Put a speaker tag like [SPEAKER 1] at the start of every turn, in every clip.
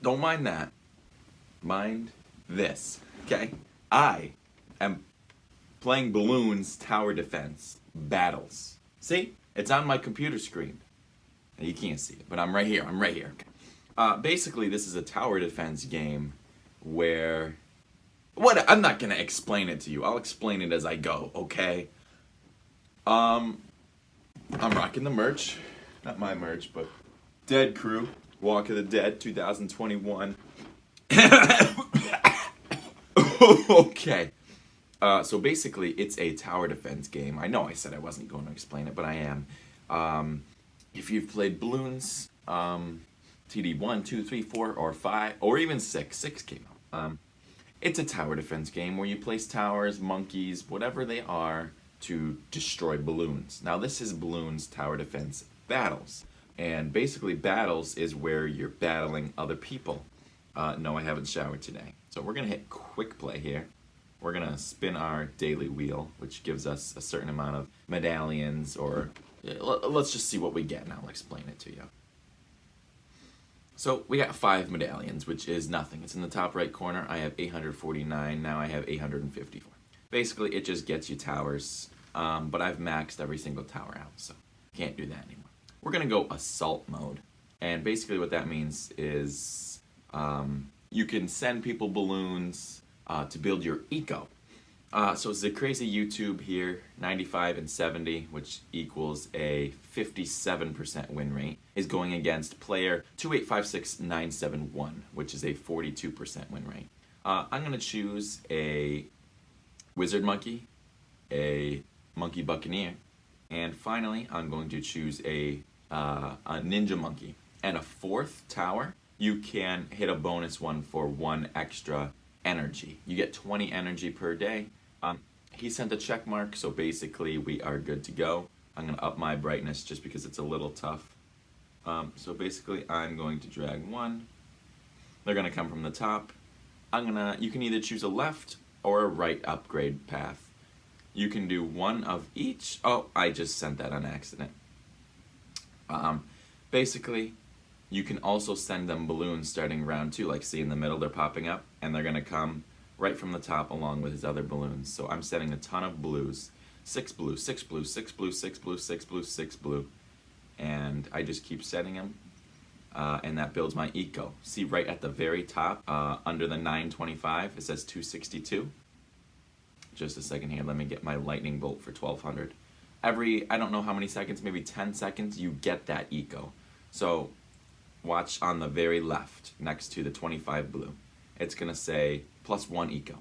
[SPEAKER 1] Don't mind that. Mind this, okay? I am playing Bloons Tower Defense Battles. See? It's on my computer screen. You can't see it, but I'm right here. I'm right here. Basically, this is a tower defense game where... What? I'm not going to explain it to you. I'll explain it as I go, okay? I'm rocking the merch. Not my merch, but Dead Crew. Walk of the Dead 2021. Okay. So basically, it's a tower defense game. I know I said I wasn't going to explain it, but I am. If you've played Bloons, TD 1, 2, 3, 4, or 5, or even 6, 6 came out. It's a tower defense game where you place towers, monkeys, whatever they are, to destroy balloons. Now, this is Bloons Tower Defense Battles. And basically, battles is where you're battling other people. No, I haven't showered today. So we're going to hit quick play here. We're going to spin our daily wheel, which gives us a certain amount of medallions, or let's just see what we get, and I'll explain it to you. So we got 5 medallions, which is nothing. It's in the top right corner. I have 849. Now I have 854. Basically, it just gets you towers, but I've maxed every single tower out, so can't do that anymore. We're going to go assault mode, and basically what that means is you can send people balloons to build your eco. So ZaCrazy YouTube here, 95 and 70, which equals a 57% win rate, is going against player 2856971, which is a 42% win rate. I'm going to choose a wizard monkey, a monkey buccaneer, and finally I'm going to choose a ninja monkey. And a 4th tower, you can hit a bonus one for 1 extra energy. You get 20 energy per day. He sent a check mark, so basically we are good to go. I'm going to up my brightness just because it's a little tough. So basically I'm going to drag 1. They're going to come from the top. You can either choose a left or a right upgrade path. You can do 1 of each. Oh, I just sent that on accident. Basically, you can also send them balloons starting round 2. Like, see in the middle, they're popping up, and they're going to come right from the top along with his other balloons. So I'm setting a ton of blues. 6 blue, 6 blue, 6 blue, 6 blue, 6 blue, 6 blue. And I just keep setting them, and that builds my eco. See right at the very top, under the 925, it says 262. Just a second here, let me get my lightning bolt for 1200. Every, I don't know how many seconds, maybe 10 seconds, you get that eco. So watch on the very left, next to the 25 blue. It's going to say +1 eco.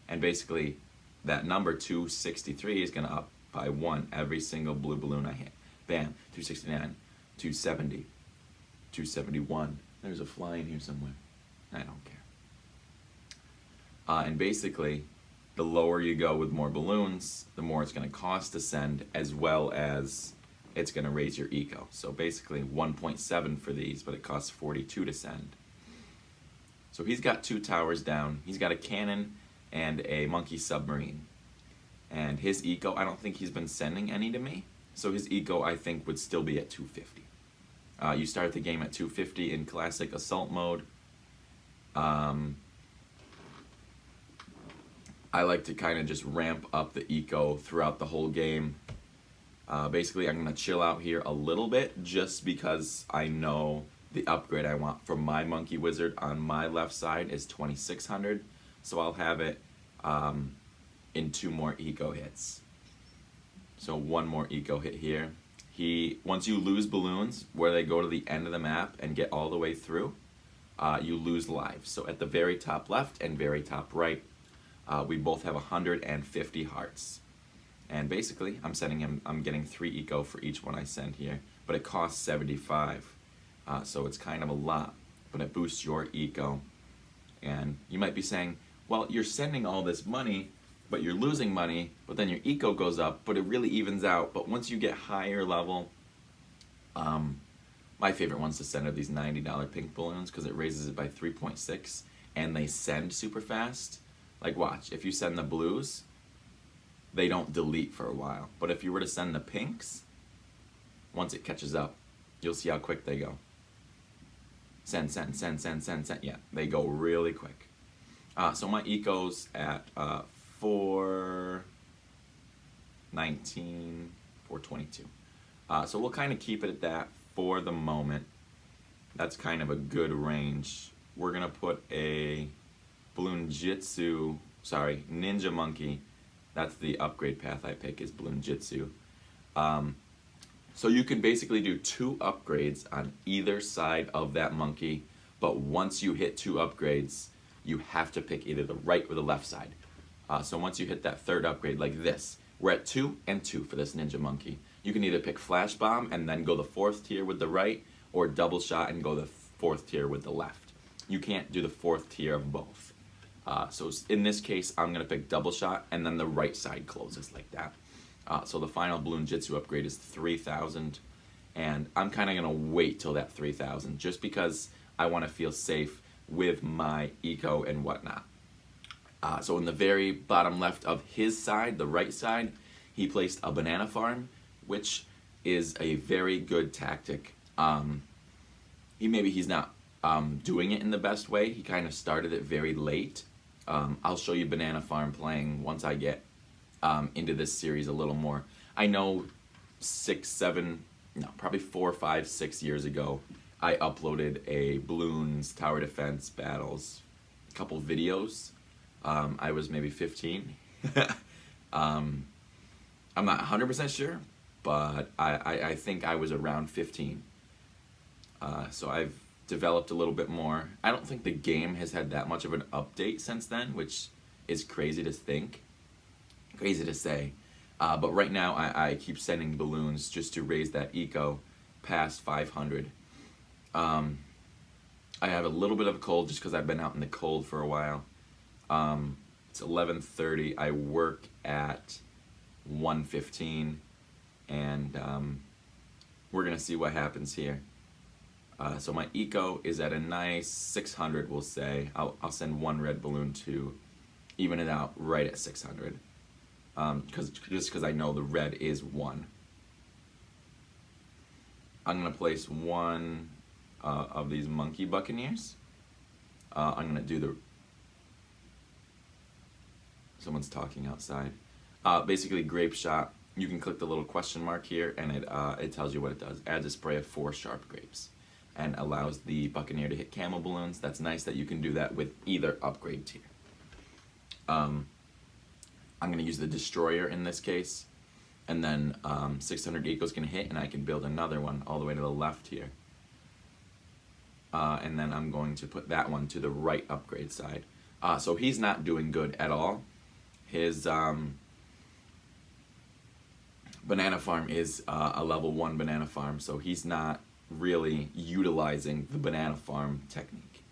[SPEAKER 1] And basically, that number 263 is going to up by 1 every single blue balloon I hit. Bam, 269, 270, 271. There's a fly in here somewhere. I don't care. And basically, the lower you go with more balloons, the more it's going to cost to send, as well as it's going to raise your eco. So basically 1.7 for these, but it costs 42 to send. So he's got 2 towers down. He's got a cannon and a monkey submarine. And his eco, I don't think he's been sending any to me. So his eco, I think, would still be at 250. You start the game at 250 in classic assault mode. I like to kind of just ramp up the eco throughout the whole game. Basically, I'm going to chill out here a little bit just because I know the upgrade I want for my monkey wizard on my left side is 2600. So I'll have it in 2 more eco hits. So 1 more eco hit here. Once you lose balloons, where they go to the end of the map and get all the way through, you lose lives. So at the very top left and very top right, we both have 150 hearts. And basically, I'm getting 3 eco for each one I send here, but it costs 75. So it's kind of a lot, but it boosts your eco. And you might be saying, well, you're sending all this money, but you're losing money, but then your eco goes up, but it really evens out. But once you get higher level, my favorite ones to send are these $90 pink balloons because it raises it by 3.6, and they send super fast. Like watch, if you send the blues, they don't delete for a while. But if you were to send the pinks, once it catches up, you'll see how quick they go. Send, send, send, send, send, send. Yeah, they go really quick. So my eco's at 419, 422. So we'll kind of keep it at that for the moment. That's kind of a good range. We're gonna put a Ninja Monkey. That's the upgrade path I pick, is Bloonjitsu. So you can basically do 2 upgrades on either side of that monkey, but once you hit 2 upgrades, you have to pick either the right or the left side. So once you hit that 3rd upgrade, like this, we're at 2 and 2 for this ninja monkey. You can either pick Flash Bomb and then go the 4th tier with the right, or Double Shot and go the 4th tier with the left. You can't do the 4th tier of both. So in this case, I'm gonna pick Double Shot, and then the right side closes like that. So the final Bloonjitsu upgrade is 3,000, and I'm kind of gonna wait till that 3,000 just because I want to feel safe with my eco and whatnot. So in the very bottom left of his side, the right side, he placed a banana farm, which is a very good tactic. He's not doing it in the best way. He kind of started it very late. I'll show you banana farm playing once I get into this series a little more. I know probably 4, 5, 6 years ago, I uploaded a Bloons Tower Defense Battles, a couple videos. I was maybe 15. I'm not 100% sure, but I think I was around 15. So I've developed a little bit more. I don't think the game has had that much of an update since then, which is crazy to think. Crazy to say. But right now I keep sending balloons just to raise that eco past 500. I have a little bit of a cold just because I've been out in the cold for a while. It's 11:30. I work at 1:15, and we're gonna see what happens here. So my eco is at a nice 600, we'll say. I'll send 1 red balloon to even it out right at 600. Just because I know the red is 1. I'm gonna place 1 of these monkey buccaneers. I'm gonna do someone's talking outside. Basically, Grape Shot. You can click the little question mark here, and it tells you what it does. Adds a spray of 4 sharp grapes, and allows the buccaneer to hit camel balloons. That's nice that you can do that with either upgrade tier. I'm gonna use the destroyer in this case, and then 600 eco's gonna hit, and I can build another one all the way to the left here. And then I'm going to put that one to the right upgrade side. So he's not doing good at all. His banana farm is a level 1 banana farm, so he's not really utilizing the banana farm technique.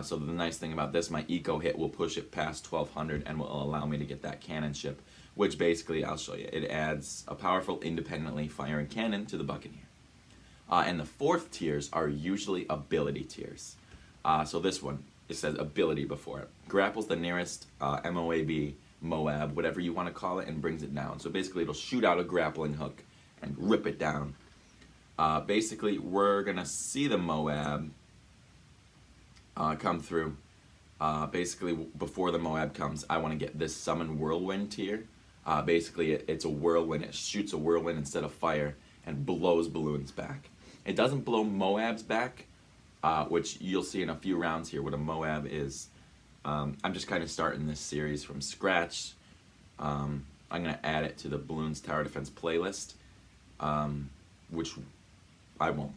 [SPEAKER 1] So the nice thing about this, my eco hit will push it past 1200 and will allow me to get that cannon ship, which basically, I'll show you, it adds a powerful independently firing cannon to the buccaneer. And the 4th tiers are usually ability tiers. So this one, it says ability before it. Grapples the nearest MOAB, Moab, whatever you want to call it, and brings it down. So basically it'll shoot out a grappling hook and rip it down. Basically, we're going to see the Moab come through. Basically, before the Moab comes, I want to get this Summon Whirlwind tier. Basically, it's a whirlwind. It shoots a whirlwind instead of fire and blows balloons back. It doesn't blow Moabs back, which you'll see in a few rounds here what a Moab is. I'm just kind of starting this series from scratch. I'm going to add it to the Bloons Tower Defense playlist, which I won't.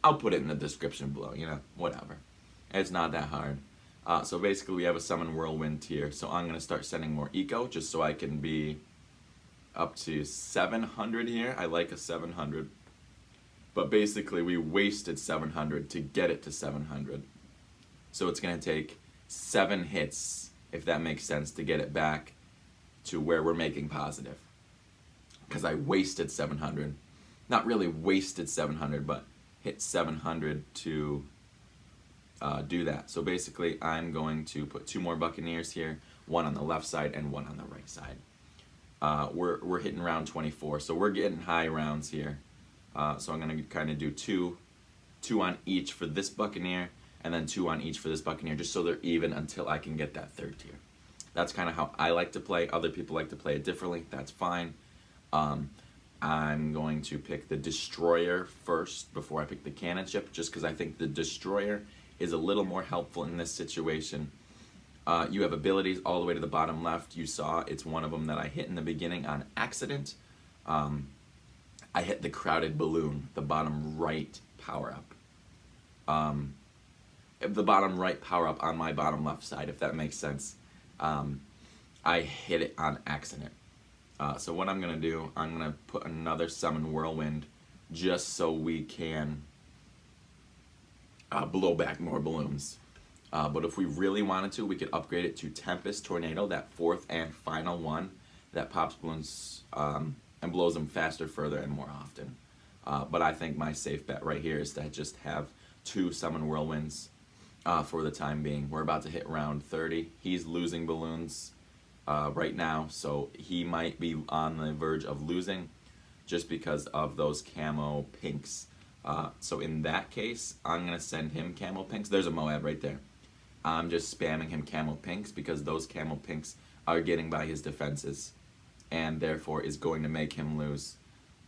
[SPEAKER 1] I'll put it in the description below, whatever. It's not that hard. So basically we have a Summon Whirlwind tier, so I'm going to start sending more eco just so I can be up to 700 here. I like a 700. But basically we wasted 700 to get it to 700. So it's going to take 7 hits, if that makes sense, to get it back to where we're making positive. Because I wasted 700. Not really wasted 700, but hit 700 to do that. So basically I'm going to put 2 more buccaneers here, 1 on the left side and 1 on the right side. We're hitting round 24, so we're getting high rounds here. So I'm going to kind of do two 2 on each for this Buccaneer, and then 2 on each for this Buccaneer, just so they're even until I can get that third tier. That's kind of how I like to play. Other people like to play it differently. That's fine. I'm going to pick the Destroyer first before I pick the Cannon Ship, just because I think the Destroyer is a little more helpful in this situation. You have abilities all the way to the bottom left. You saw it's one of them that I hit in the beginning on accident. I hit the Crowded Balloon, the bottom right power-up. The bottom right power-up on my bottom left side, if that makes sense. I hit it on accident. So what I'm going to do, I'm going to put another Summon Whirlwind just so we can blow back more balloons. But if we really wanted to, we could upgrade it to Tempest Tornado, that fourth and final one that pops balloons and blows them faster, further, and more often. But I think my safe bet right here is to just have 2 Summon Whirlwinds for the time being. We're about to hit round 30. He's losing balloons right now, so he might be on the verge of losing just because of those camo pinks. So in that case, I'm going to send him camo pinks. There's a Moab right there. I'm just spamming him camo pinks because those camo pinks are getting by his defenses and therefore is going to make him lose.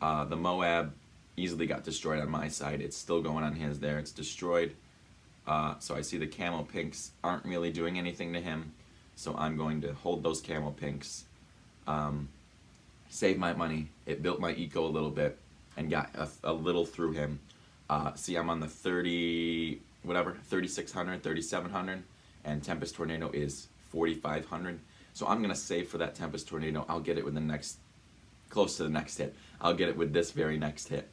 [SPEAKER 1] The Moab easily got destroyed on my side. It's still going on his there. It's destroyed. So I see the camo pinks aren't really doing anything to him. So I'm going to hold those camo pinks, save my money. It built my eco a little bit and got a little through him. See, I'm on the 3600, 3700, and Tempest Tornado is 4500. So I'm going to save for that Tempest Tornado. I'll get it with the next, close to the next hit. I'll get it with this very next hit.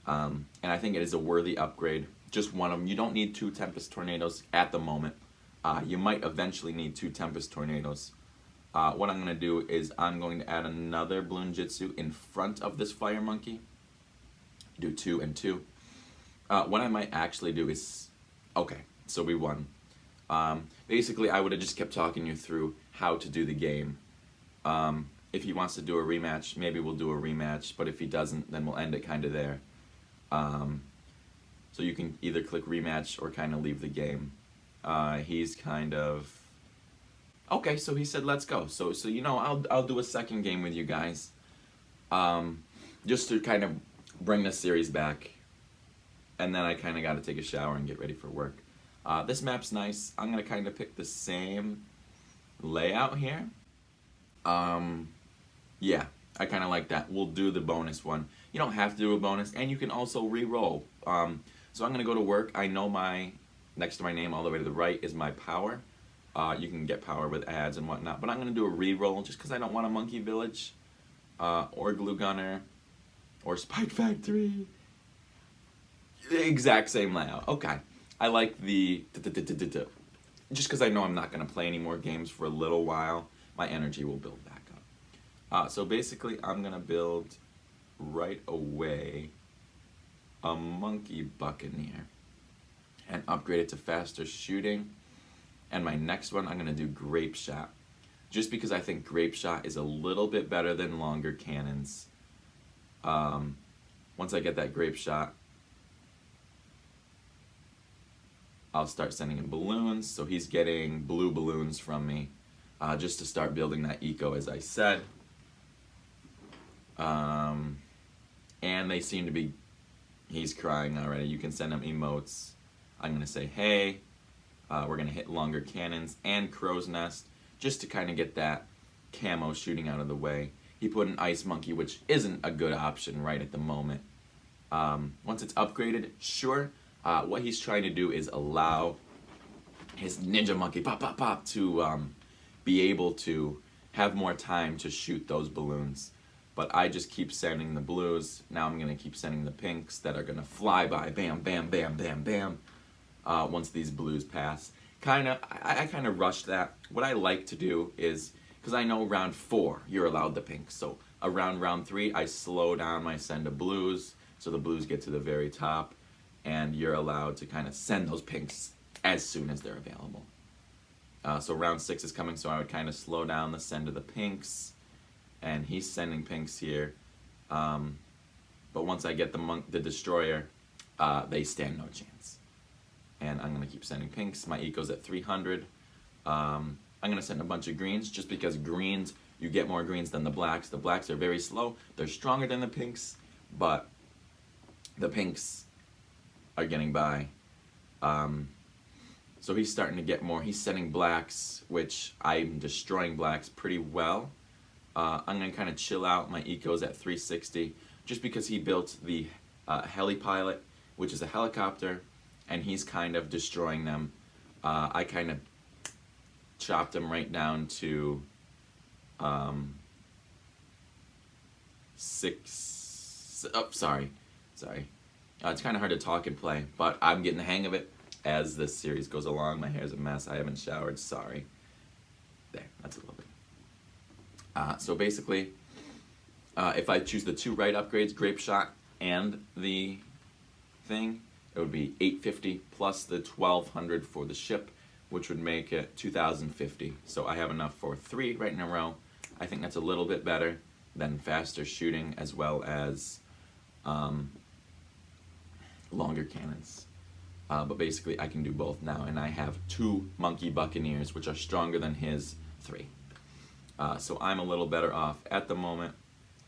[SPEAKER 1] And I think it is a worthy upgrade. Just one of them. You don't need 2 Tempest Tornadoes at the moment. You might eventually need 2 Tempest Tornadoes. What I'm going to do is I'm going to add another Bloon Jitsu in front of this Fire Monkey. Do 2 and 2. What I might actually do is... Okay, so we won. Basically, I would have just kept talking you through how to do the game. If he wants to do a rematch, maybe we'll do a rematch. But if he doesn't, then we'll end it kind of there. So you can either click rematch or kind of leave the game. He's kind of... Okay, so he said let's go. So you know, I'll do a second game with you guys. Just to kind of bring the series back. And then I kind of got to take a shower and get ready for work. This map's nice. I'm going to kind of pick the same layout here. Yeah, I kind of like that. We'll do the bonus one. You don't have to do a bonus, and you can also re-roll. So I'm going to go to work. I know next to my name all the way to the right is my power. You can get power with ads and whatnot, but I'm going to do a re-roll just because I don't want a Monkey Village, or Glue Gunner, or Spike Factory. The exact same layout. Okay. I like the... Just because I know I'm not going to play any more games for a little while, my energy will build back up. So basically, I'm going to build right away a Monkey Buccaneer and upgrade it to faster shooting. And my next one, I'm going to do Grape Shot. Just because I think Grape Shot is a little bit better than longer cannons. Once I get that Grape Shot, I'll start sending him balloons. So he's getting blue balloons from me just to start building that eco, as I said. And they seem to be... He's crying already. You can send him emotes. I'm going to say, hey. We're going to hit longer cannons and Crow's Nest just to kind of get that camo shooting out of the way. He put an Ice Monkey, which isn't a good option right at the moment. Once it's upgraded, sure. What he's trying to do is allow his Ninja Monkey, pop, pop, pop, to be able to have more time to shoot those balloons. But I just keep sending the blues. Now I'm going to keep sending the pinks that are going to fly by. Bam, bam, bam, bam, bam. Once these blues pass. I kind of rushed that. What I like to do is, because I know round 4, you're allowed the pinks. So around round 3, I slow down my send of blues. So the blues get to the very top. And you're allowed to kind of send those pinks as soon as they're available. So round 6 is coming, so I would kind of slow down the send of the pinks. And he's sending pinks here. But once I get the Destroyer, they stand no chance. And I'm going to keep sending pinks. My eco's at 300. I'm going to send a bunch of greens just because greens, you get more greens than the blacks. The blacks are very slow. They're stronger than the pinks, but the pinks are getting by. So he's starting to get more. He's sending blacks, which I'm destroying blacks pretty well. I'm going to kind of chill out. My eco's at 360 just because he built the Helipilot, which is a helicopter, and he's kind of destroying them. I kind of chopped him right down to 6. Oh, sorry. It's kind of hard to talk and play, but I'm getting the hang of it as this series goes along. My hair's a mess. I haven't showered. Sorry. There, that's a little bit. So basically, if I choose the 2 right upgrades, Grape Shot and the thing, it would be 850 plus the 1200 for the ship, which would make it 2050. So I have enough for 3 right in a row. I think that's a little bit better than faster shooting as well as longer cannons. But basically I can do both now, and I have 2 Monkey Buccaneers, which are stronger than his 3. So I'm a little better off at the moment.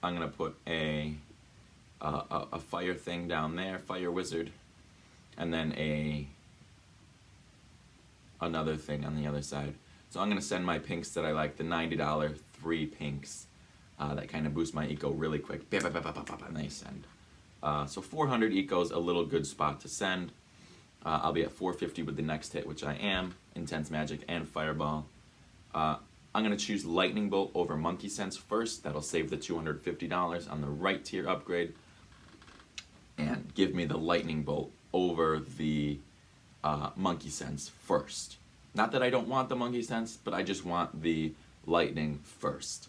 [SPEAKER 1] I'm gonna put a fire thing down there, fire wizard, and then another thing on the other side. So I'm gonna send my pinks that I like, the $90 3 pinks that kind of boost my eco really quick, and they send. So 400 eco is a little good spot to send. I'll be at 450 with the next hit, which I am, Intense Magic and Fireball. I'm going to choose Lightning Bolt over Monkey Sense first. That'll save the $250 on the right tier upgrade. And give me the Lightning Bolt over the Monkey Sense first. Not that I don't want the Monkey Sense, but I just want the Lightning first.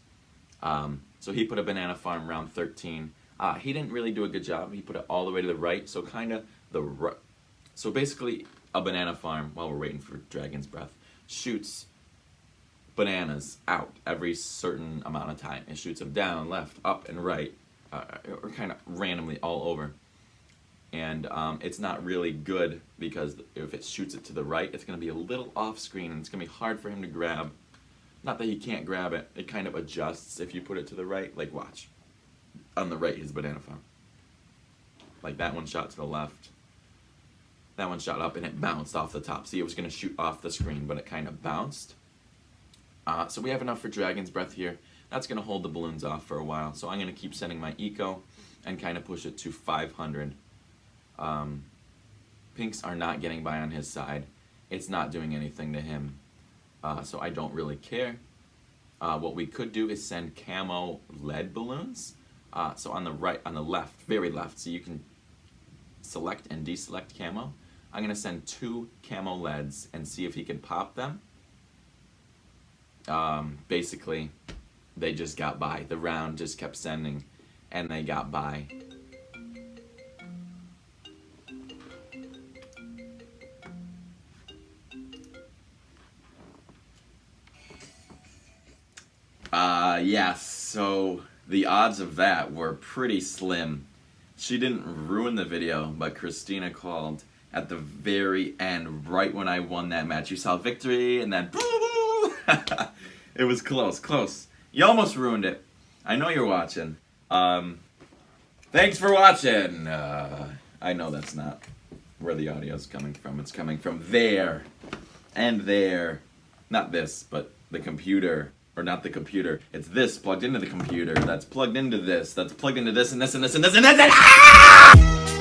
[SPEAKER 1] So he put a Banana Farm round 13. He didn't really do a good job. He put it all the way to the right, so kind of the right. So basically, a Banana Farm, while we're waiting for Dragon's Breath, shoots bananas out every certain amount of time. It shoots them down, left, up, and right, or kind of randomly all over. And it's not really good because if it shoots it to the right, it's going to be a little off screen and it's going to be hard for him to grab. Not that he can't grab it, it kind of adjusts if you put it to the right. Like, watch. On the right is Banana Farm. Like, that one shot to the left. That one shot up and it bounced off the top. See, it was going to shoot off the screen, but it kind of bounced. So we have enough for Dragon's Breath here. That's going to hold the balloons off for a while. So I'm going to keep sending my eco and kind of push it to 500. Pinks are not getting by on his side. It's not doing anything to him. So I don't really care. What we could do is send camo lead balloons. So on the right, on the left, very left, so you can select and deselect camo. I'm going to send 2 camo leads and see if he can pop them. Basically, they just got by. The round just kept sending, and they got by. Yes, so the odds of that were pretty slim. She didn't ruin the video, but Christina called at the very end, right when I won that match. You saw victory, and then it was close. You almost ruined it. I know you're watching. Thanks for watching. I know that's not where the audio's coming from. It's coming from there and there. Not this, but the computer. Or not the computer. It's this plugged into the computer. That's plugged into this. That's plugged into this and this and this and this and this and